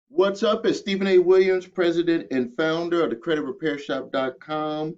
What's up? It's Stephen A. Williams, president and founder of the creditrepairshop.com.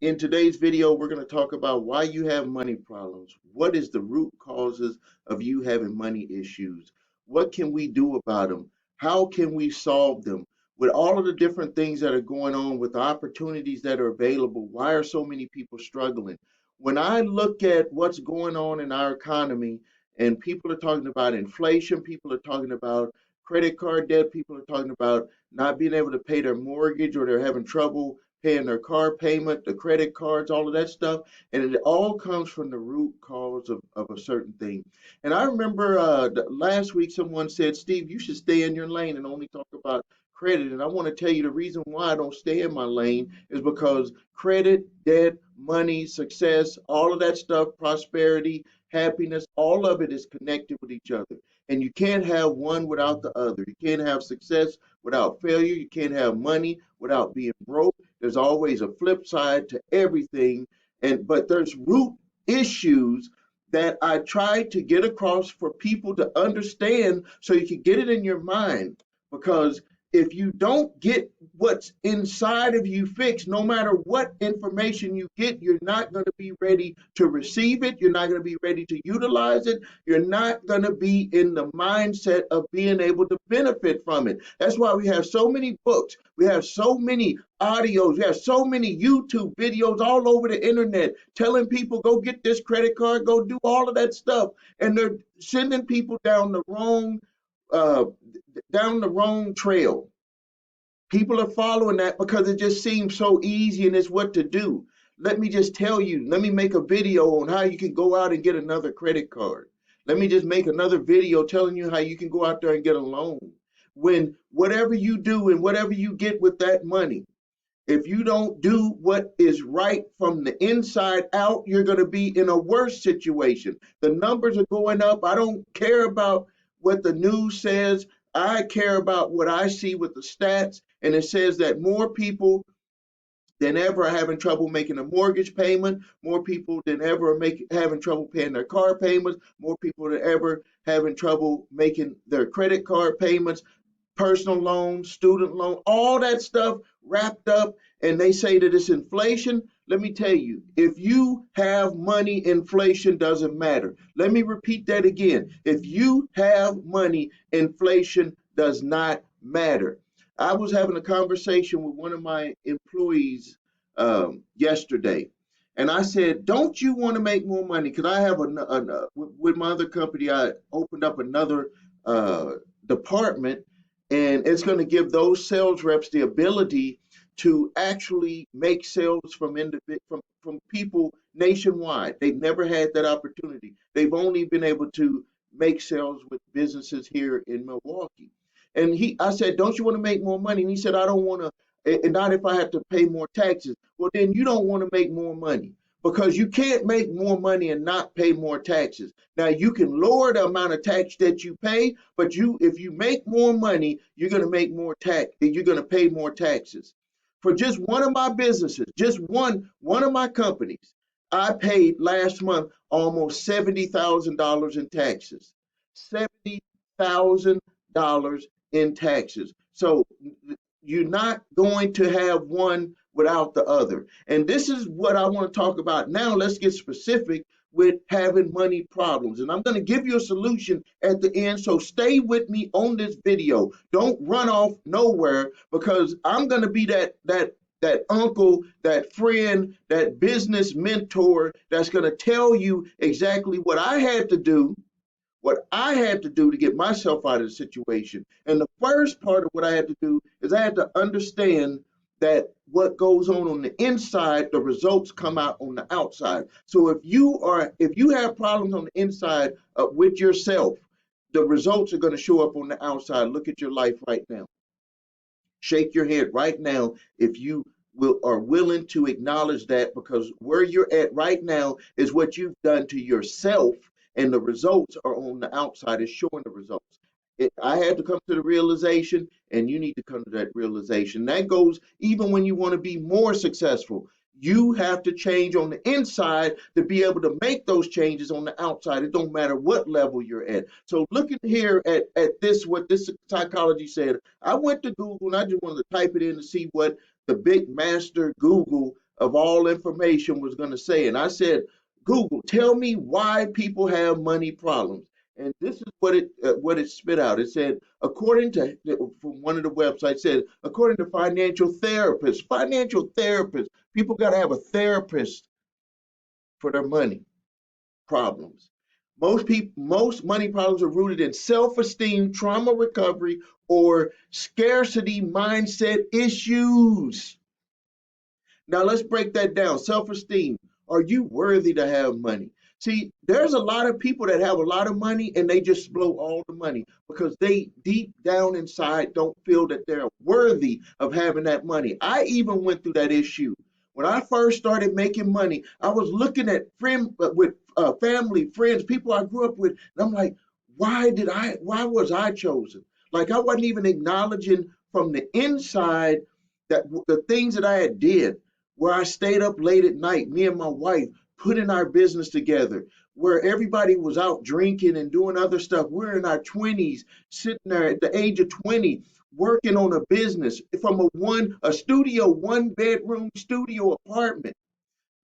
In today's video, we're going to talk about why you have money problems. What is the root causes of you having money issues? What can we do about them? How can we solve them? With all of the different things that are going on, with the opportunities that are available, why are so many people struggling? When I look at what's going on in our economy, and people are talking about inflation, people are talking about credit card debt, people are talking about not being able to pay their mortgage, or they're having trouble paying their car payment, the credit cards, all of that stuff. And it all comes from the root cause of a certain thing. And I remember last week someone said, Steve, you should stay in your lane and only talk about credit. And I want to tell you the reason why I don't stay in my lane is because credit, debt, money, success, all of that stuff, prosperity, happiness, all of it is connected with each other. And you can't have one without the other. You can't have success without failure. You can't have money without being broke. There's always a flip side to everything. But there's root issues that I try to get across for people to understand so you can get it in your mind. Because if you don't get what's inside of you fixed, no matter what information you get, you're not going to be ready to receive it. You're not going to be ready to utilize it. You're not going to be in the mindset of being able to benefit from it. That's why we have so many books. We have so many audios. We have so many YouTube videos all over the internet telling people, go get this credit card, go do all of that stuff. And they're sending people uh, down the wrong trail. People are following that because it just seems so easy and it's what to do. Let me just tell you, let me make a video on how you can go out and get another credit card. Let me just make another video telling you how you can go out there and get a loan. When whatever you do and whatever you get with that money, if you don't do what is right from the inside out, you're going to be in a worse situation. The numbers are going up. I don't care about what the news says. I care about what I see with the stats. And it says that more people than ever are having trouble making a mortgage payment, more people than ever are having trouble paying their car payments, more people than ever having trouble making their credit card payments, personal loans, student loan, all that stuff wrapped up. And they say that it's inflation. Let me tell you, if you have money, inflation doesn't matter. Let me repeat that again. If you have money, inflation does not matter. I was having a conversation with one of my employees yesterday, and I said, "Don't you want to make more money?" Because I have with my other company, I opened up another department, and it's going to give those sales reps the ability to actually make sales from people nationwide. They've never had that opportunity. They've only been able to make sales with businesses here in Milwaukee. And I said, "Don't you want to make more money?" And he said, "I don't want to, and not if I have to pay more taxes." Well, then you don't want to make more money, because you can't make more money and not pay more taxes. Now you can lower the amount of tax that you pay, but if you make more money, you're going to make more tax. You're going to pay more taxes. For just one of my businesses, just one of my companies, I paid last month almost $70,000 in taxes. $70,000 in taxes. So you're not going to have one without the other. And this is what I want to talk about now. Let's get specific with having money problems. And I'm going to give you a solution at the end. So stay with me on this video. Don't run off nowhere, because I'm going to be that uncle, that friend, that business mentor that's going to tell you exactly what I had to do to get myself out of the situation. And the first part of what I had to do is I had to understand that what goes on the inside, the results come out on the outside. So if you have problems on the inside with yourself, the results are going to show up on the outside. Look at your life right now. Shake your head right now if you are willing to acknowledge that, because where you're at right now is what you've done to yourself, and the results are on the outside. It's showing the results. I had to come to the realization, and you need to come to that realization. That goes even when you want to be more successful. You have to change on the inside to be able to make those changes on the outside. It don't matter what level you're at. So looking here at this, what this psychology said, I went to Google and I just wanted to type it in to see what the big master Google of all information was going to say. And I said, Google, tell me why people have money problems. And this is what it spit out. It said, according to from one of the websites, said according to financial therapists, people got to have a therapist for their money problems. Most money problems are rooted in self-esteem, trauma recovery, or scarcity mindset issues. Now let's break that down. Self-esteem. Are you worthy to have money? See, there's a lot of people that have a lot of money and they just blow all the money because they deep down inside don't feel that they're worthy of having that money. I even went through that issue. When I first started making money, I was looking at family, friends, people I grew up with, and I'm like, why was I chosen? Like I wasn't even acknowledging from the inside that the things that I had did, where I stayed up late at night, me and my wife, putting our business together, where everybody was out drinking and doing other stuff. We're in our 20s, sitting there at the age of 20, working on a business from one bedroom studio apartment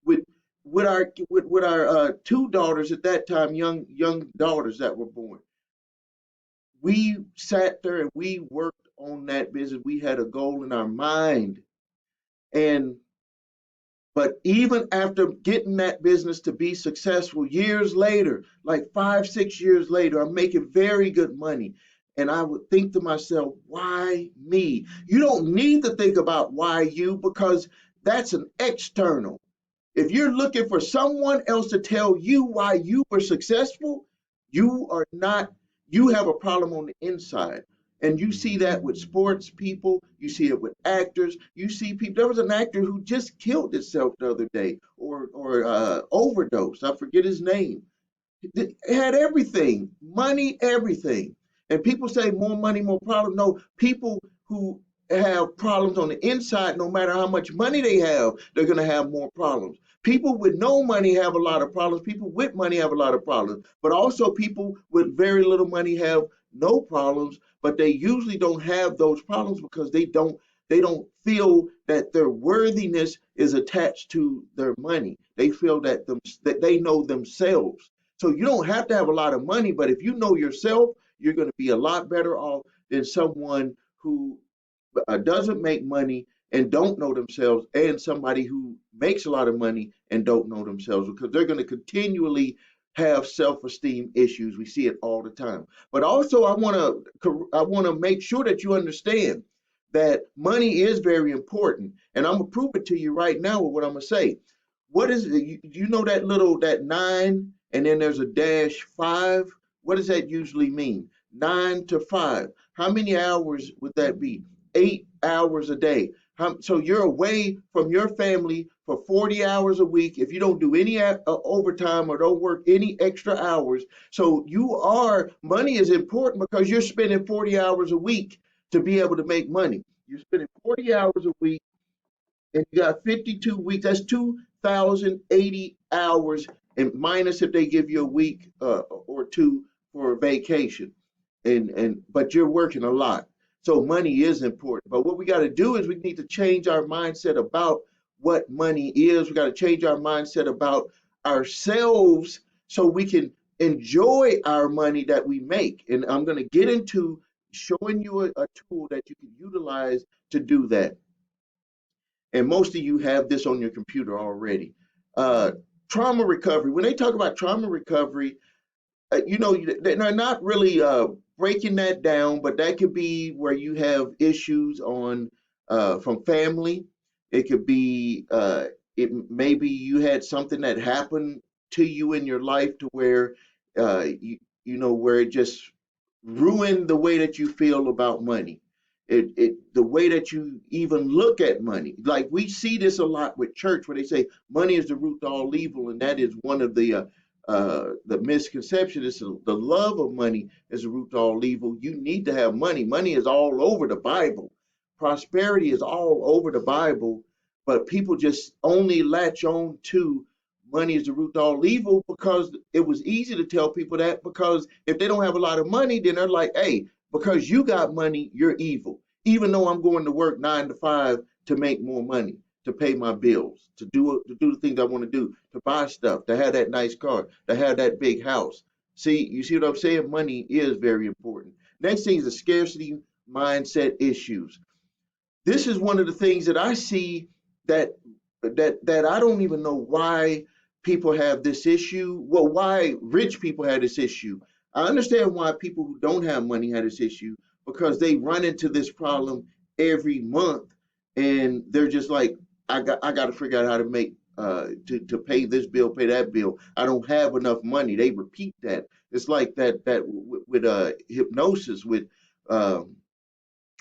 with with our two daughters at that time, young daughters that were born. We sat there and we worked on that business. We had a goal in our mind. And but even after getting that business to be successful years later, like 5, 6 years later, I'm making very good money. And I would think to myself, why me? You don't need to think about why you, because that's an external. If you're looking for someone else to tell you why you were successful, you are not, you have a problem on the inside. And you see that with sports people, you see it with actors, you see people. There was an actor who just killed himself the other day or overdosed. I forget his name. It had everything, money, everything. And people say more money, more problems. No, people who have problems on the inside, no matter how much money they have, they're going to have more problems. People with no money have a lot of problems. People with money have a lot of problems. But also people with very little money have no problems, but they usually don't have those problems because they don't feel that their worthiness is attached to their money. They feel that they know themselves. So you don't have to have a lot of money, but if you know yourself, you're going to be a lot better off than someone who doesn't make money and don't know themselves, and somebody who makes a lot of money and don't know themselves, because they're going to continually have self-esteem issues. We see it all the time. But also, I want to make sure that you understand that money is very important, and I'm gonna prove it to you right now with what I'm gonna say. What is it? You know that nine, and then there's a dash five. What does that usually mean? 9 to 5. How many hours would that be? 8 hours a day. So you're away from your family for 40 hours a week if you don't do any overtime or don't work any extra hours. So money is important because you're spending 40 hours a week to be able to make money. You're spending 40 hours a week and you got 52 weeks. That's 2,080 hours, and minus if they give you a week or two for vacation. And but you're working a lot, so money is important. But what we got to do is we need to change our mindset about what money is. We got to change our mindset about ourselves so we can enjoy our money that we make. And I'm going to get into showing you a tool that you can utilize to do that. And most of you have this on your computer already. Uh, Trauma recovery. When they talk about trauma recovery, they're not really breaking that down, but that could be where you have issues on from family. It could be it maybe you had something that happened to you in your life to where where it just ruin the way that you feel about money. The way that you even look at money. Like we see this a lot with church where they say money is the root to all evil, and that is one of the misconception is the love of money is the root to all evil. You need to have money. Money is all over the Bible. Prosperity is all over the Bible, but people just only latch on to money is the root to all evil because it was easy to tell people that, because if they don't have a lot of money, then they're like, hey, because you got money, you're evil. Even though I'm going to work 9 to 5 to make more money, to pay my bills, to do the things I want to do, to buy stuff, to have that nice car, to have that big house. See, you see what I'm saying? Money is very important. Next thing is the scarcity mindset issues. This is one of the things that I see that that I don't even know why people have this issue. Well, why rich people have this issue. I understand why people who don't have money have this issue, because they run into this problem every month, and they're just like, I got to figure out how to make to pay this bill, pay that bill. I don't have enough money. They repeat that. It's like that with hypnosis, with um,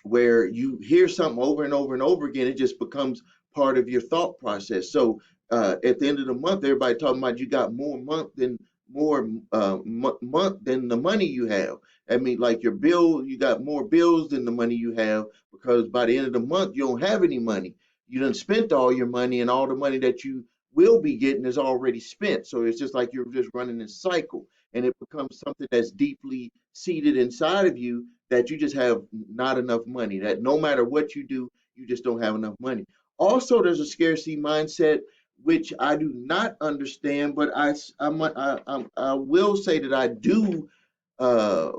where you hear something over and over and over again, it just becomes part of your thought process. So at the end of the month, everybody talking about you got more month than the money you have. I mean, like your bill, you got more bills than the money you have, because by the end of the month, you don't have any money. You done spent all your money, and all the money that you will be getting is already spent. So it's just like you're just running this cycle, and it becomes something that's deeply seated inside of you, that you just have not enough money, that no matter what you do, you just don't have enough money. Also, there's a scarcity mindset, which I do not understand, but I will say that uh,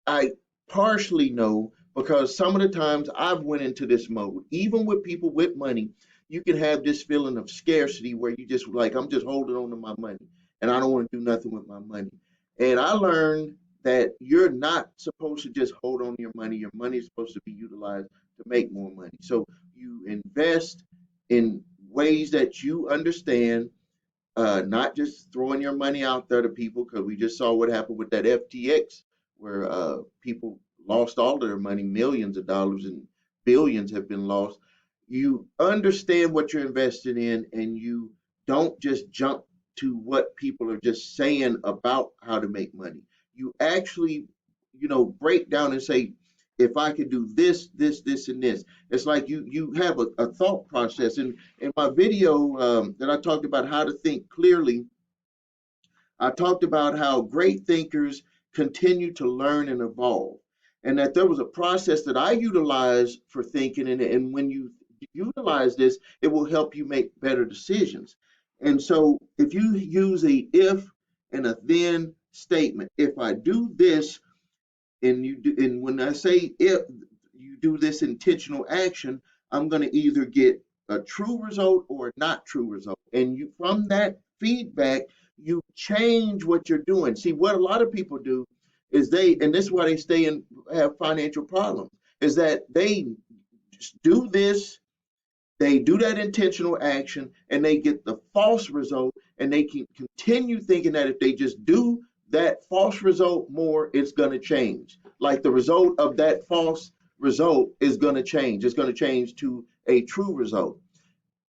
I partially know, because some of the times I've went into this mode. Even with people with money, you can have this feeling of scarcity where you just like, I'm just holding on to my money and I don't want to do nothing with my money. And I learned that you're not supposed to just hold on to your money. Your money is supposed to be utilized to make more money. So you invest in ways that you understand, not just throwing your money out there to people, because we just saw what happened with that FTX, where people lost all of their money, millions of dollars and billions have been lost. You understand what you're investing in, and you don't just jump to what people are just saying about how to make money. You actually, break down and say, if I could do this, this, and this. It's like you have a thought process. And in my video that I talked about how to think clearly, I talked about how great thinkers continue to learn and evolve, and that there was a process that I utilize for thinking. And when you utilize this, it will help you make better decisions. And so if you use a if and a then statement, if I do this, and when I say if you do this intentional action, I'm going to either get a true result or a not true result. And you, from that feedback, you change what you're doing. See, what a lot of people do is and this is why they stay and have financial problems, is that they just do this, they do that intentional action, and they get the false result, and they can continue thinking that if they just do that false result more, it's going to change. Like the result of that false result is going to change. It's going to change to a true result.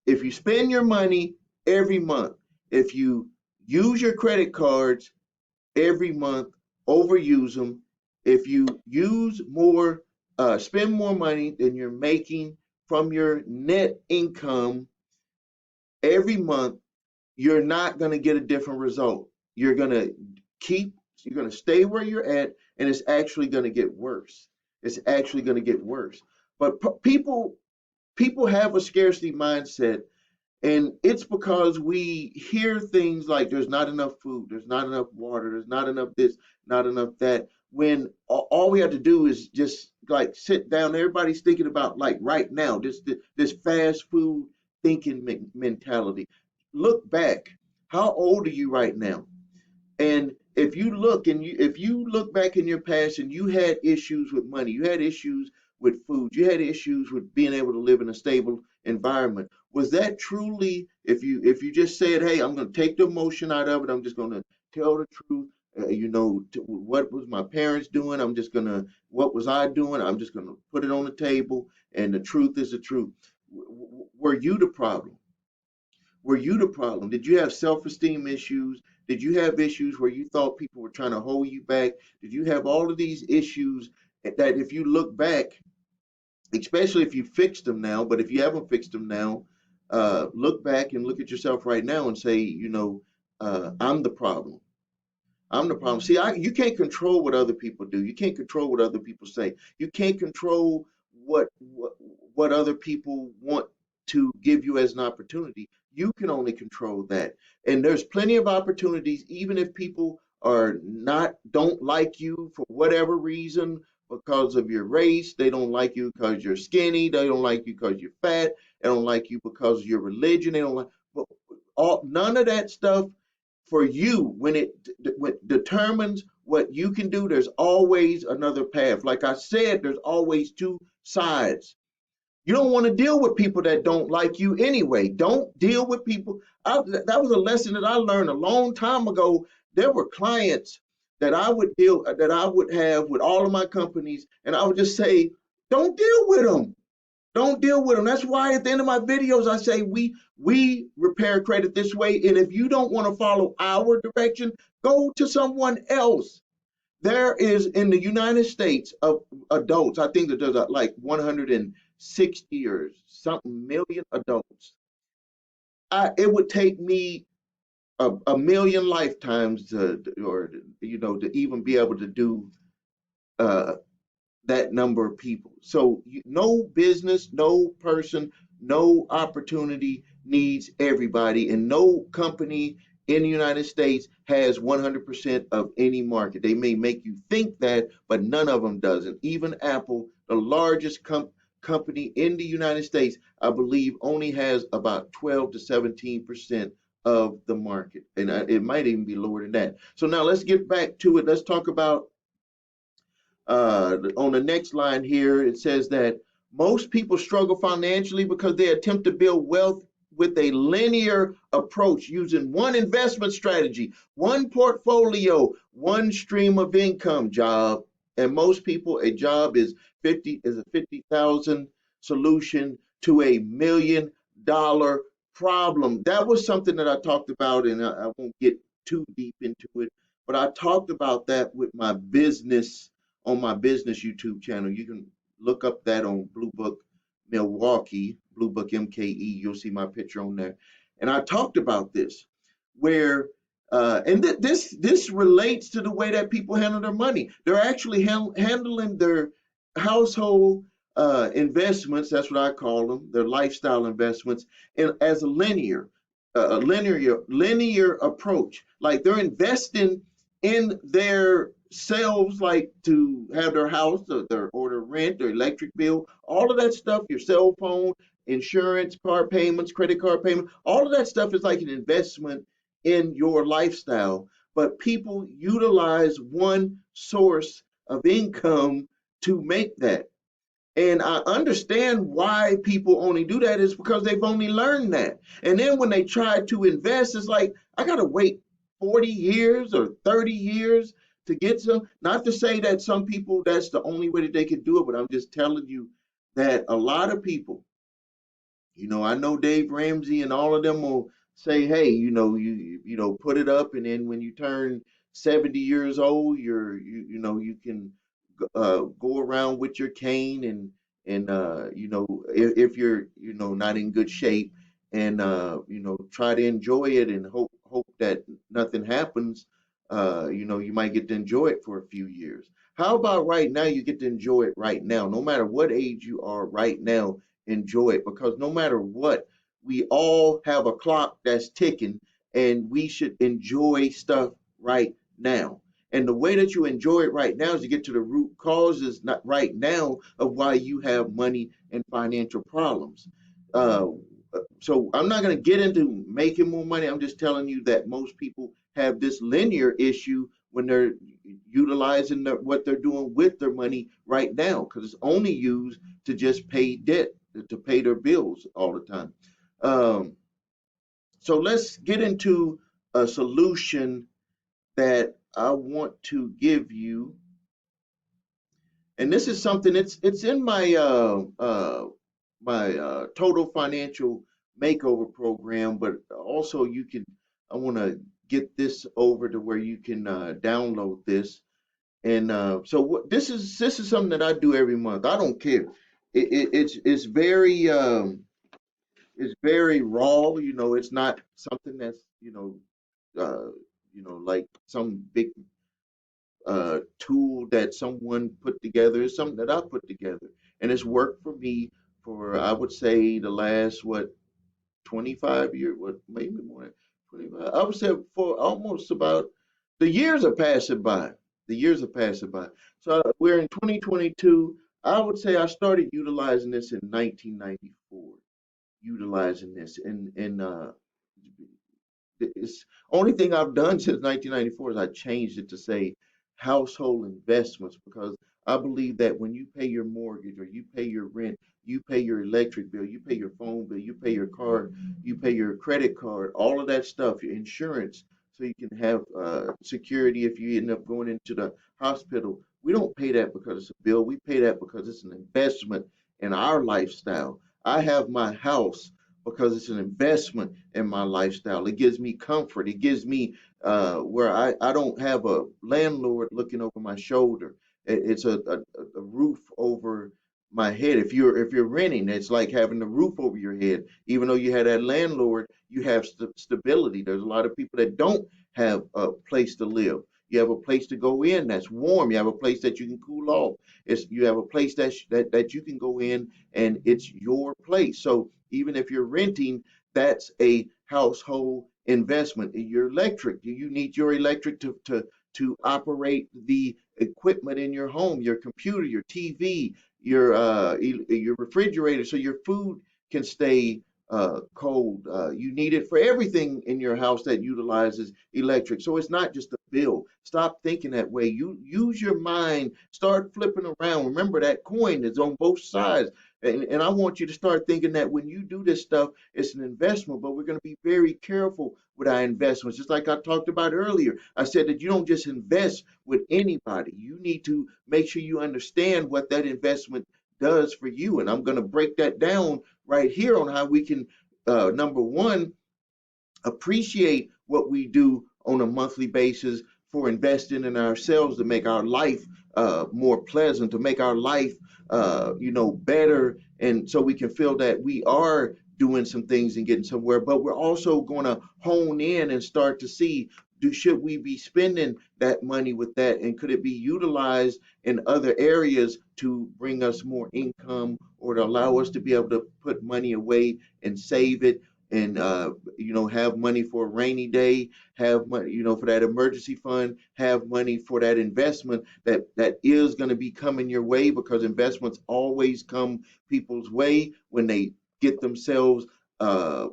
If you spend your money every month, if you use your credit cards every month, overuse them, if you use more, spend more money than you're making from your net income every month, you're not going to get a different result. You're going to keep, you're going to stay where you're at, and it's actually going to get worse. It's actually going to get worse. But people have a scarcity mindset, and it's because we hear things like there's not enough food, there's not enough water, there's not enough this, not enough that. When all we have to do is just like sit down. Everybody's thinking about like right now, this fast food thinking mentality. Look back. How old are you right now? And if you look back in your past and you had issues with money, you had issues with food, you had issues with being able to live in a stable environment. Was that truly, if you just said, "Hey, I'm going to take the emotion out of it. I'm just going to tell the truth. What was my parents doing? What was I doing? I'm just going to put it on the table, and the truth is the truth." Were you the problem? Were you the problem? Did you have self-esteem issues? Did you have issues where you thought people were trying to hold you back? Did you have all of these issues that if you look back, especially if you fixed them now, but if you haven't fixed them now, look back and look at yourself right now and say, I'm the problem. I'm the problem. See, you can't control what other people do. You can't control what other people say. You can't control what other people want to give you as an opportunity. You can only control that. And there's plenty of opportunities, even if people are not don't like you for whatever reason, because of your race. They don't like you because you're skinny. They don't like you because you're fat. They don't like you because of your religion. They don't like, but none of that stuff for you. When determines what you can do, there's always another path. Like I said, there's always two sides. You don't want to deal with people that don't like you anyway. Don't deal with people. That was a lesson that I learned a long time ago. There were clients that I would have with all of my companies, and I would just say, don't deal with them. Don't deal with them. That's why at the end of my videos, I say we repair credit this way. And if you don't want to follow our direction, go to someone else. There is in the United States of adults, I think that there's like 160 or something million adults. It would take me a million lifetimes to even be able to do uh, that number of people. So no business, no person, no opportunity needs everybody, and no company in the United States has 100% of any market. They may make you think that, but none of them doesn't. Even Apple, the largest company in the United States, I believe only has about 12 to 17% of the market, and it might even be lower than that. So now let's get back to it. Let's talk about on the next line here, it says that most people struggle financially because they attempt to build wealth with a linear approach using one investment strategy, one portfolio, one stream of income job. And most people, a job is a 50,000 solution to $1 million problem. That was something that I talked about, and I won't get too deep into it, but I talked about that with my business on my business YouTube channel. You can look up that on Blue Book Milwaukee, Blue Book MKE. You'll see my picture on there. And I talked about this, where this relates to the way that people handle their money. They're actually handling their household investments. That's what I call them. Their lifestyle investments, and as a linear approach. Like they're investing in their selves, like to have their house or their rent, their electric bill, all of that stuff, your cell phone, insurance, car payments, credit card payment, all of that stuff is like an investment in your lifestyle. But people utilize one source of income to make that. And I understand why people only do that is because they've only learned that. And then when they try to invest, it's like, I got to wait 40 years or 30 years to get some. Not to say that some people, that's the only way that they can do it, but I'm just telling you that a lot of people, I know Dave Ramsey and all of them will say, hey, put it up, and then when you turn 70 years old, you can go around with your cane and if you're not in good shape, and try to enjoy it and hope that nothing happens. You might get to enjoy it for a few years. How about right now? You get to enjoy it right now, no matter what age you are right now. Enjoy it, because no matter what, we all have a clock that's ticking, and we should enjoy stuff right now. And the way that you enjoy it right now is to get to the root causes, not right now, of why you have money and financial problems. Uh, so I'm not going to get into making more money. I'm just telling you that most people have this linear issue when they're utilizing what they're doing with their money right now, because it's only used to just pay debt, to pay their bills all the time. Um, so let's get into a solution that I want to give you, and this is something, it's in my total financial makeover program, but also I want to get this over to where you can download this. And so this is something that I do every month. I don't care. It's very it's very raw. It's not something that's like some big tool that someone put together. It's something that I put together, and it's worked for me for, I would say, the last, what, 25 years, what, maybe more than 25. I would say for almost about, the years are passing by. The years are passing by. So we're in 2022. I would say I started utilizing this in 1994, utilizing this, and it's only thing I've done since 1994 is I changed it to say household investments, because I believe that when you pay your mortgage or you pay your rent, you pay your electric bill, you pay your phone bill, you pay your car, you pay your credit card, all of that stuff, your insurance, so you can have security if you end up going into the hospital. We don't pay that because it's a bill. We pay that because it's an investment in our lifestyle. I have my house because it's an investment in my lifestyle. It gives me comfort. It gives me where I don't have a landlord looking over my shoulder. It's a roof over my head. If you're renting, it's like having the roof over your head. Even though you have that landlord, you have stability. There's a lot of people that don't have a place to live. You have a place to go in that's warm. You have a place that you can cool off. You have a place that you can go in, and it's your place. So even if you're renting, that's a household investment. Your electric, you need your electric to operate the equipment in your home, your computer, your TV, your refrigerator, so your food can stay cold. You need it for everything in your house that utilizes electric. So it's not just a bill. Stop thinking that way. You use your mind. Start flipping around. Remember that coin is on both sides. And I want you to start thinking that when you do this stuff, it's an investment, but we're going to be very careful with our investments. Just like I talked about earlier, I said that you don't just invest with anybody. You need to make sure you understand what that investment does for you. And I'm going to break that down right here on how we can, number one, appreciate what we do on a monthly basis for investing in ourselves to make our life more pleasant, to make our life, better, and so we can feel that we are doing some things and getting somewhere. But we're also going to hone in and start to see, should we be spending that money with that, and could it be utilized in other areas to bring us more income, or to allow us to be able to put money away and save it, and have money for a rainy day, have money, for that emergency fund, have money for that investment that is going to be coming your way, because investments always come people's way when they get themselves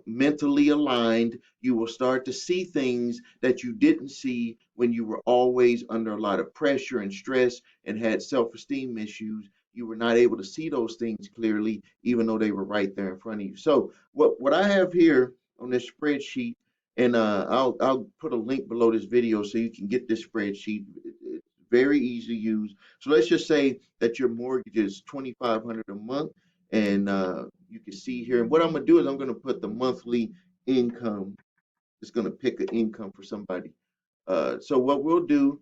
mentally aligned. You will start to see things that you didn't see when you were always under a lot of pressure and stress and had self-esteem issues. You were not able to see those things clearly, even though they were right there in front of you. So what I have here on this spreadsheet, and I'll put a link below this video so you can get this spreadsheet. It's very easy to use. So let's just say that your mortgage is 2,500 a month, and you can see here. And what I'm gonna do is I'm gonna put the monthly income. It's gonna pick an income for somebody. So what we'll do,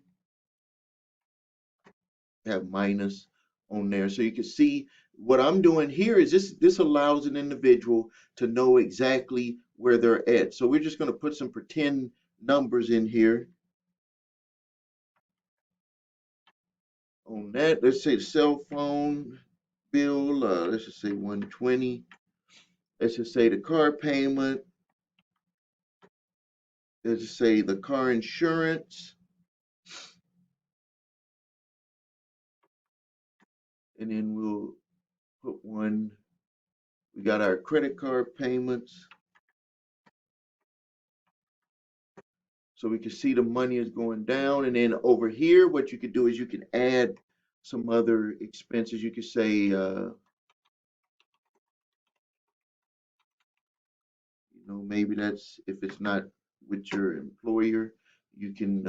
have minus on there, so you can see what I'm doing here is this allows an individual to know exactly where they're at. So we're just going to put some pretend numbers in here on that. Let's say the cell phone bill, let's just say 120. Let's just say the car payment. Let's just say the car insurance, and then we'll put one. We got our credit card payments, so we can see the money is going down. And then over here, what you could do is you can add some other expenses. You could say, maybe that's, if it's not with your employer, you can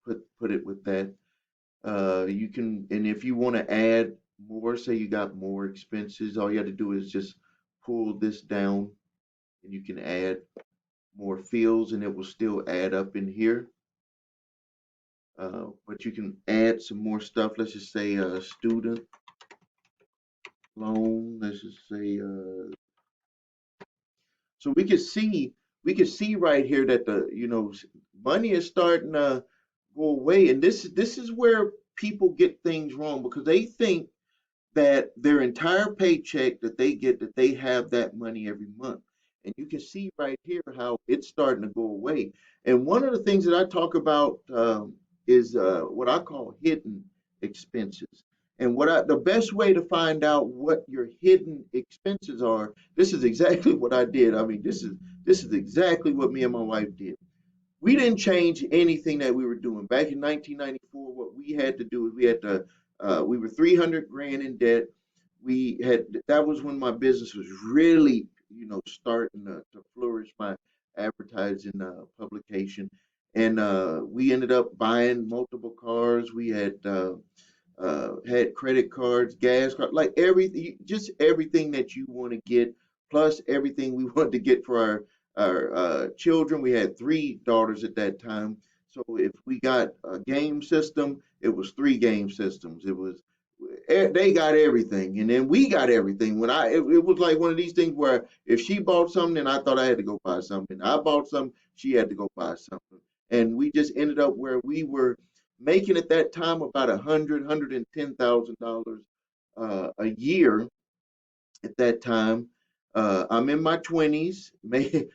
put it with that. You can, and if you want to add more, say you got more expenses, all you have to do is just pull this down, and you can add more fields, and it will still add up in here. But you can add some more stuff. Let's just say student loan. Let's just say So we can see right here that the money is starting to go away, and this is where people get things wrong because they think that their entire paycheck that they get, that they have that money every month. And you can see right here how it's starting to go away. And one of the things that I talk about is what I call hidden expenses. And the best way to find out what your hidden expenses are, this is exactly what I did. I mean, this is exactly what me and my wife did. We didn't change anything that we were doing. Back in 1994, what we had to do is we were 300 grand in debt. That was when my business was really, starting to flourish, my advertising publication. And we ended up buying multiple cars. We had credit cards, gas cards, like everything, just everything that you want to get, plus everything we wanted to get for our children. We had three daughters at that time, so if we got a game system, it was three game systems. They got everything, and then we got everything. It was like one of these things where if she bought something, then I thought I had to go buy something. I bought something, she had to go buy something, and we just ended up where we were making at that time about $110,000 a year at that time. I'm in my 20s. I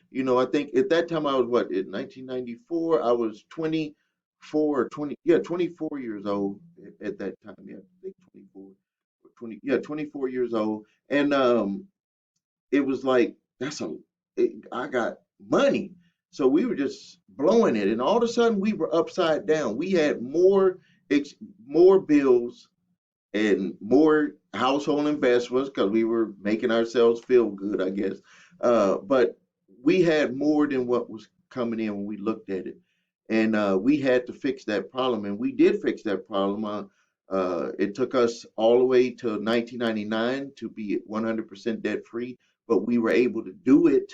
think at that time I was what, in 1994, I was 24 or 20, yeah, 24 years old at that time. Yeah, I think 24 or 20, yeah, 24 years old. And it was like, I got money. So we were just blowing it. And all of a sudden we were upside down. We had more bills and more household investments because we were making ourselves feel good, I guess. But we had more than what was coming in when we looked at it. And we had to fix that problem. And we did fix that problem. It took us all the way to 1999 to be 100% debt free, but we were able to do it,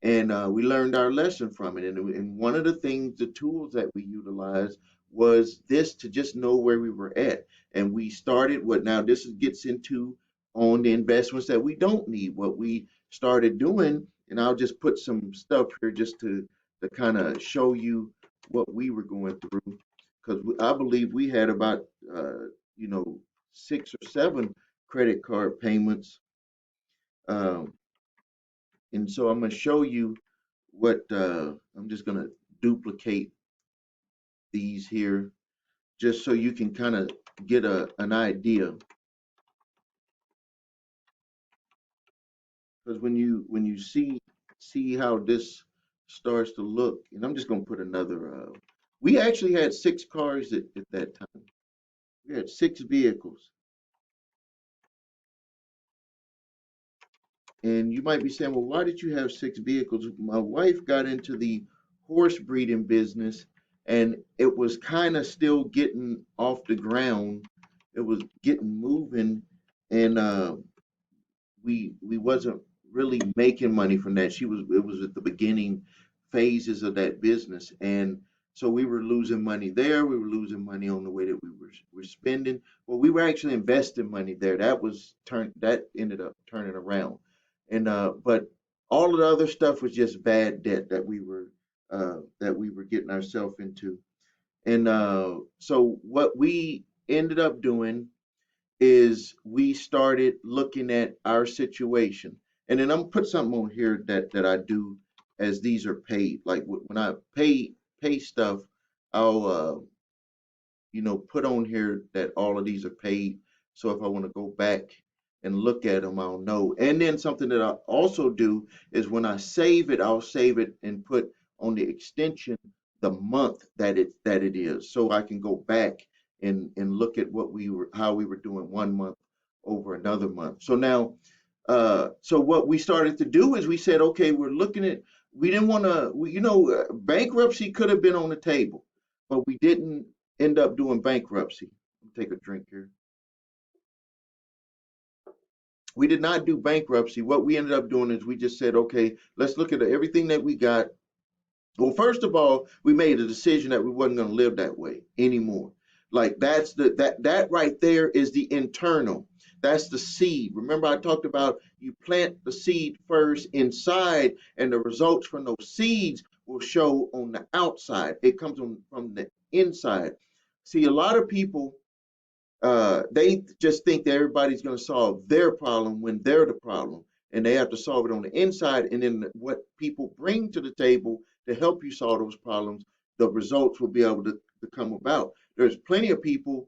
and we learned our lesson from it. And one of the things, the tools that we utilized was this to just know where we were at. And we started what now this gets into on the investments that we don't need. What we started doing, and I'll just put some stuff here just to kind of show you what we were going through, because I believe we had about you know 6 or 7 credit card payments. Um, and so I'm going to show you what I'm just going to duplicate these here just so you can kind of get an idea, because when you see how this starts to look. And I'm just going to put another we actually had 6 cars at that time. We had 6 vehicles. And you might be saying, well, why did you have 6 vehicles? My wife got into the horse breeding business, and it was kind of still getting off the ground. It was getting moving, and we wasn't really making money from that. It was at the beginning phases of that business, and so we were losing money there. We were losing money on the way that we were spending. Well, we were actually investing money there. That ended up turning around, and but all of the other stuff was just bad debt that we were getting ourselves into. And so what we ended up doing is we started looking at our situation. And then I'm gonna put something on here that I do as these are paid. Like when I pay stuff, I'll put on here that all of these are paid. So if I want to go back and look at them, I'll know. And then something that I also do is when I save it, I'll save it and put on the extension the month that it is, so I can go back and look at how we were doing one month over another month. So now, so what we started to do is we said, okay, we're looking at. We didn't want to. Bankruptcy could have been on the table, but we didn't end up doing bankruptcy. Take a drink here. We did not do bankruptcy. What we ended up doing is we just said, okay, let's look at everything that we got. Well, first of all, we made a decision that we wasn't going to live that way anymore. Like that right there is the internal. That's the seed. Remember, I talked about you plant the seed first inside, and the results from those seeds will show on the outside. It comes from the inside. See, a lot of people they just think that everybody's going to solve their problem when they're the problem, and they have to solve it on the inside. And then what people bring to the table to help you solve those problems, the results will be able to come about. There's plenty of people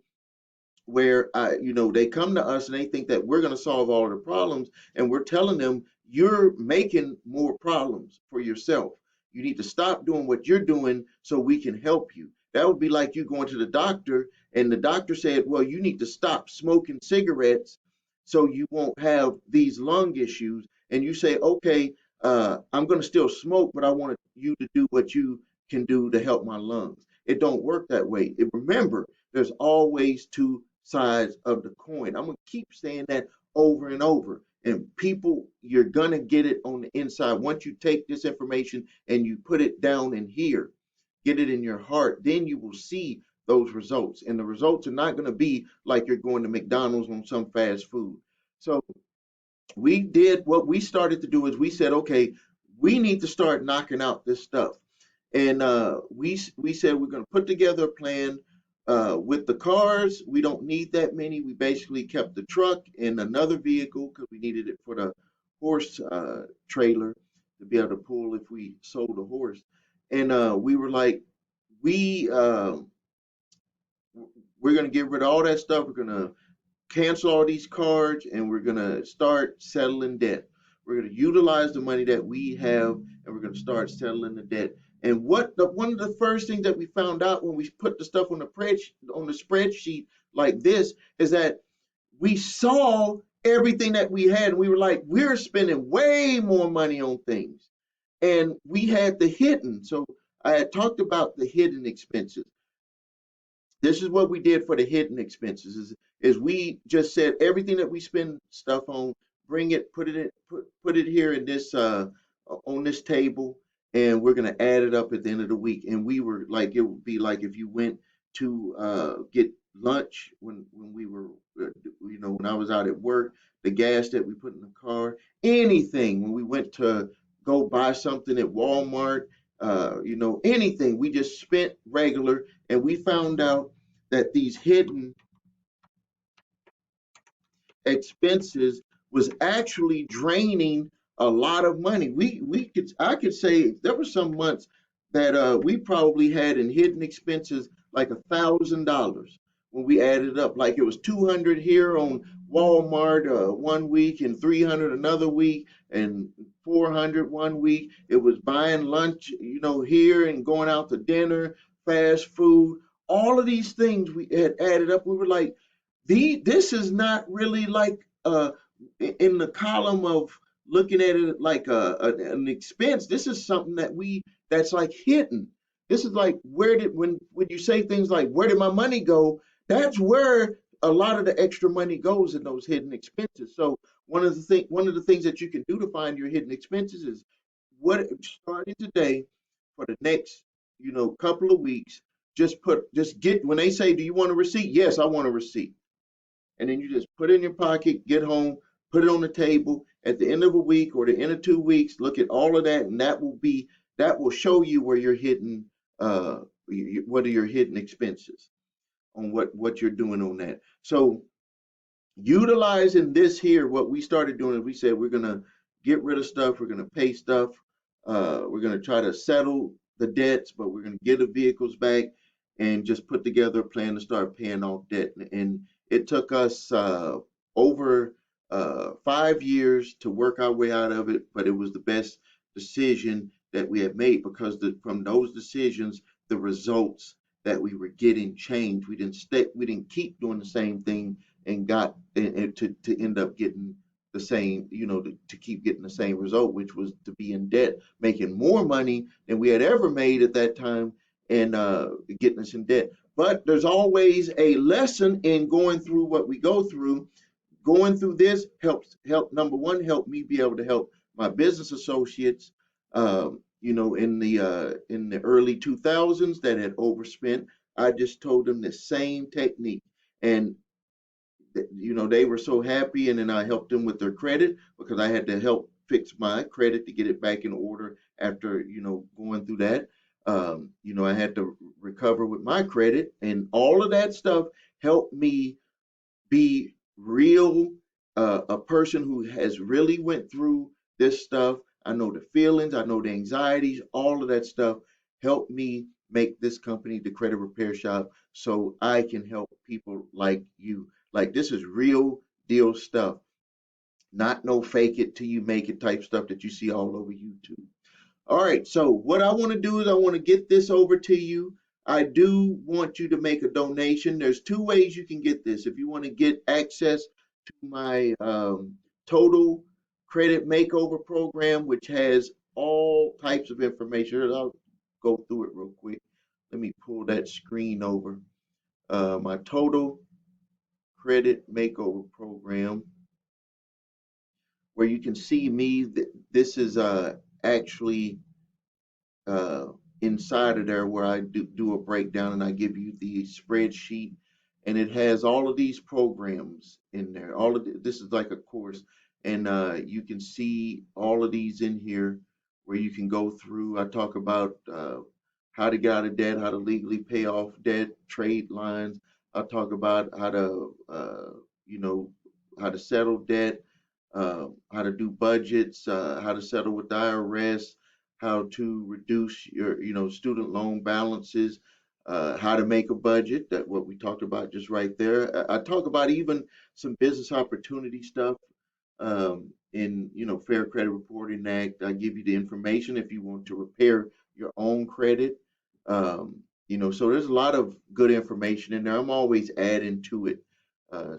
where they come to us and they think that we're going to solve all of the problems, and we're telling them you're making more problems for yourself. You need to stop doing what you're doing so we can help you. That would be like you going to the doctor and the doctor said, well, you need to stop smoking cigarettes so you won't have these lung issues, and you say, okay, I'm going to still smoke, but I want you to do what you can do to help my lungs. It don't work that way. Remember, there's always two sides of the coin. I'm going to keep saying that over and over. And people, you're going to get it on the inside. Once you take this information and you put it down in here, get it in your heart, then you will see those results. And the results are not going to be like you're going to McDonald's on some fast food. So we did what we started to do is we said, okay, we need to start knocking out this stuff. And we said we're going to put together a plan with the cars. We don't need that many. We basically kept the truck and another vehicle because we needed it for the horse trailer to be able to pull if we sold a horse. And we were like, we uh, we're going to get rid of all that stuff. We're going to cancel all these cards and we're going to start settling debt. We're going to utilize the money that we have and we're going to start settling the debt. And one of the first things that we found out when we put the stuff on the spreadsheet like this is that we saw everything that we had and we were like, we're spending way more money on things. And we had the hidden. So I had talked about the hidden expenses. This is what we did for the hidden expenses is we just said everything that we spend stuff on, bring it, put it here in this on this table, and we're gonna add it up at the end of the week. And we were like, it would be like if you went to get lunch when we were when I was out at work, the gas that we put in the car, anything when we went to go buy something at Walmart, anything we just spent regular, and we found out that these hidden expenses was actually draining a lot of money. I could say there were some months that we probably had in hidden expenses like $1,000 when we added up. Like it was 200 here on Walmart 1 week and 300 another week and 400 1 week. It was buying lunch, here and going out to dinner, fast food. All of these things we had added up. We were like, this is not really like in the column of looking at it like an expense. This is something that's like hidden. This is like when you say things like where did my money go, that's where a lot of the extra money goes in those hidden expenses. So one of the things that you can do to find your hidden expenses is what starting today for the next couple of weeks, just get when they say, do you want a receipt? Yes, I want a receipt. And then you just put it in your pocket, get home, put it on the table. At the end of a week or the end of 2 weeks, look at all of that, and that will show you where you're hitting what are your hidden expenses on what you're doing on that. So utilizing this here, what we started doing is we said we're gonna get rid of stuff, we're gonna pay stuff, we're gonna try to settle the debts, but we're gonna get the vehicles back and just put together a plan to start paying off debt. And it took us over 5 years to work our way out of it, but it was the best decision that we had made because from those decisions, the results that we were getting changed. We didn't keep doing the same thing and got and to end up getting the same, to keep getting the same result, which was to be in debt, making more money than we had ever made at that time, and getting us in debt. But there's always a lesson in going through what we go through. Going through this number one, help me be able to help my business associates, in the early 2000s that had overspent. I just told them the same technique. And you know, they were so happy, and then I helped them with their credit because I had to help fix my credit to get it back in order after, you know, going through that. You know, I had to recover with my credit, and all of that stuff helped me be real, a person who has really went through this stuff. I know the feelings, I know the anxieties, all of that stuff helped me make this company, the Credit Repair Shop, so I can help people like you. Like, this is real deal stuff, not no fake it till you make it type stuff that you see all over YouTube. All right, so what I want to do is I want to get this over to you. I do want you to make a donation. There's two ways you can get this. If you want to get access to my total credit makeover program, which has all types of information, I'll go through it real quick. Let me pull that screen over. My total credit makeover program, where you can see me. This is actually uh, inside of there where I do a breakdown and I give you the spreadsheet, and it has all of these programs in there. All of this is like a course, and you can see all of these in here where you can go through. I talk about how to get out of debt, how to legally pay off debt, trade lines. I talk about how to you know, how to settle debt, how to do budgets, how to settle with the IRS, how to reduce your, you know, student loan balances, how to make a budget. That what we talked about just right there. I talk about even some business opportunity stuff in, you know, Fair Credit Reporting Act. I give you the information if you want to repair your own credit. You know, so there's a lot of good information in there. I'm always adding to it.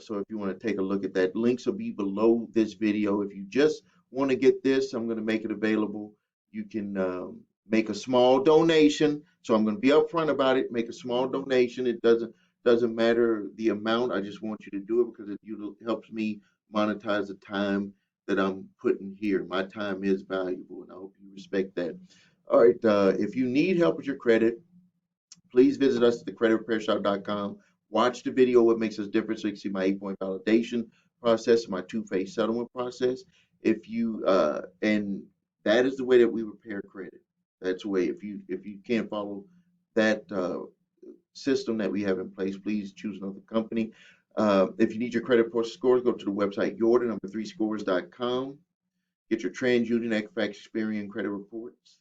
So if you want to take a look at that, links will be below this video. If you just want to get this, I'm going to make it available. You can make a small donation. So I'm going to be upfront about it. Make a small donation. It doesn't matter the amount. I just want you to do it because it helps me monetize the time that I'm putting here. My time is valuable, and I hope you respect that. All right. If you need help with your credit, please visit us at thecreditrepairshop.com. Watch the video, what makes us different, so you can see my 8-point validation process, my two-phase settlement process. If you and that is the way that we repair credit. That's the way. If you can't follow that system that we have in place, please choose another company. If you need your credit report scores, go to the website Jordan number 3scores.com. Get your TransUnion, Equifax, Experian credit reports,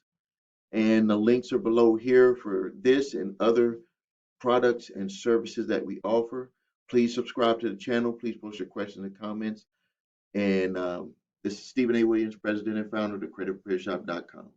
and the links are below here for this and other products and services that we offer. Please subscribe to the channel. Please post your questions and comments. And this is Stephen A. Williams, President and founder of thecreditrepairshop.com.